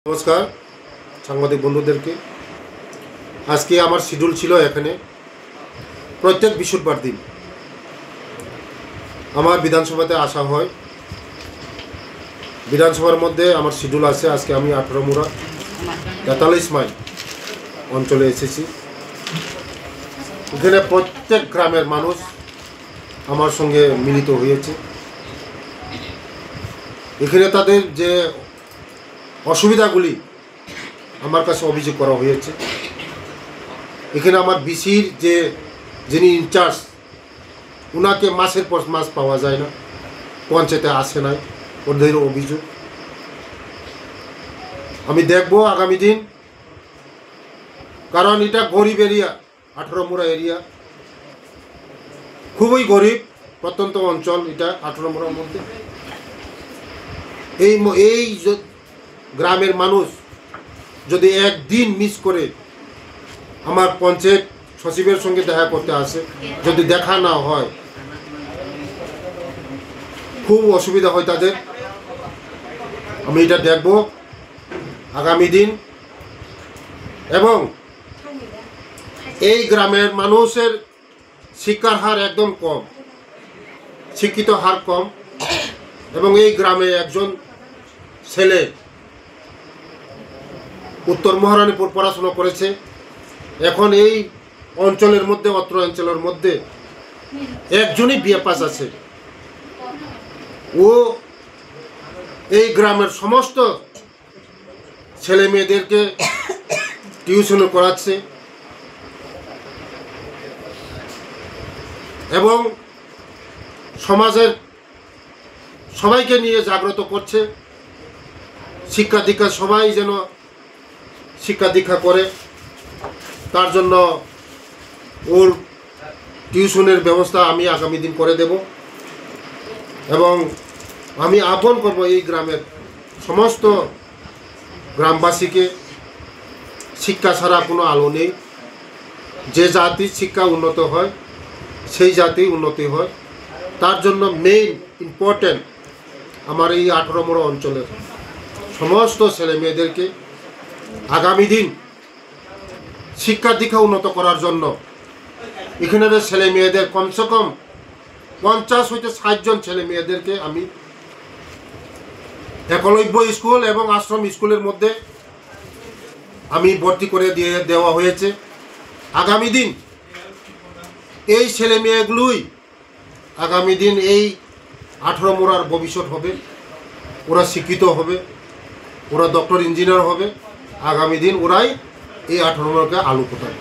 নমস্কার সাংবাদিক বন্ধুদেরকে। আজকে আমার শিডিউল ছিল এখানে প্রত্যেক বৃহস্পতিবার দিন আমার বিধানসভাতে আসা হয়। বিধানসভার মধ্যে আমার শিডিউল আছে। আজকে আমি 18 মুড়া 43 মাইল অঞ্চলে এসেছি। এখানে প্রত্যেক গ্রামের মানুষ আমার সঙ্গে মিলিত হয়েছে। এখানে তাদের যে অসুবিধাগুলি আমার কাছে অভিযোগ করা হয়েছে। এখানে আমার বিসির যিনি ইনচার্জ, ওনাকে মাসের পর মাস পাওয়া যায় না, পঞ্চায়েতে আসে নাই, ওদের অভিযোগ। আমি দেখব আগামী দিন, কারণ এটা গরিব এরিয়া, 18 মুড়া এরিয়া খুবই গরিব প্রত্যন্ত অঞ্চল। এটা 18 মুড়ার মধ্যে এই গ্রামের মানুষ যদি একদিন মিস করে আমার পঞ্চায়েত সচিবের সঙ্গে দেখা করতে আসে, যদি দেখা না হয় খুব অসুবিধা হয় তাদের। আমি এটা দেখব আগামী দিন। এবং এই গ্রামের মানুষের শিক্ষার হার একদম কম, শিক্ষিত হার কম। এবং এই গ্রামে একজন ছেলে উত্তর মহারানীপুর পড়াশোনা করেছে। এখন এই অঞ্চলের মধ্যে, অত্র অঞ্চলের মধ্যে একজনই বিএ পাস আছে। ও এই গ্রামের সমস্ত ছেলে মেয়েদেরকে টিউশন করাচ্ছে এবং সমাজের সবাইকে নিয়ে জাগ্রত করছে। শিক্ষা দীক্ষা সবাই যেন শিক্ষা দীক্ষা করে, তার জন্য ওর টিউশনের ব্যবস্থা আমি আগামী দিন করে দেব। এবং আমি আহ্বান করব এই গ্রামের সমস্ত গ্রামবাসীকে, শিক্ষা ছাড়া কোনো আলো নেই। যে জাতির শিক্ষা উন্নত হয় সেই জাতি উন্নতি হয়। তার জন্য মেইন ইম্পর্টেন্ট আমার এই 18 মুড়া অঞ্চলের সমস্ত ছেলে মেয়েদেরকে আগামী দিন শিক্ষা দীক্ষা উন্নত করার জন্য এখানের ছেলে মেয়েদের কমসে কম 50 হইতে 60 জন ছেলে মেয়েদেরকে আমি একলব্য স্কুল এবং আশ্রম স্কুলের মধ্যে আমি ভর্তি করে দেওয়া হয়েছে। আগামী দিন এই ছেলে মেয়েগুলোই আগামী দিন এই 18 মুড়ার ভবিষ্যৎ হবে। ওরা শিক্ষিত হবে, ওরা ডক্টর ইঞ্জিনিয়ার হবে। আগামী দিন ওরাই এই 18 মুড়াকে আলো ফোটাবে।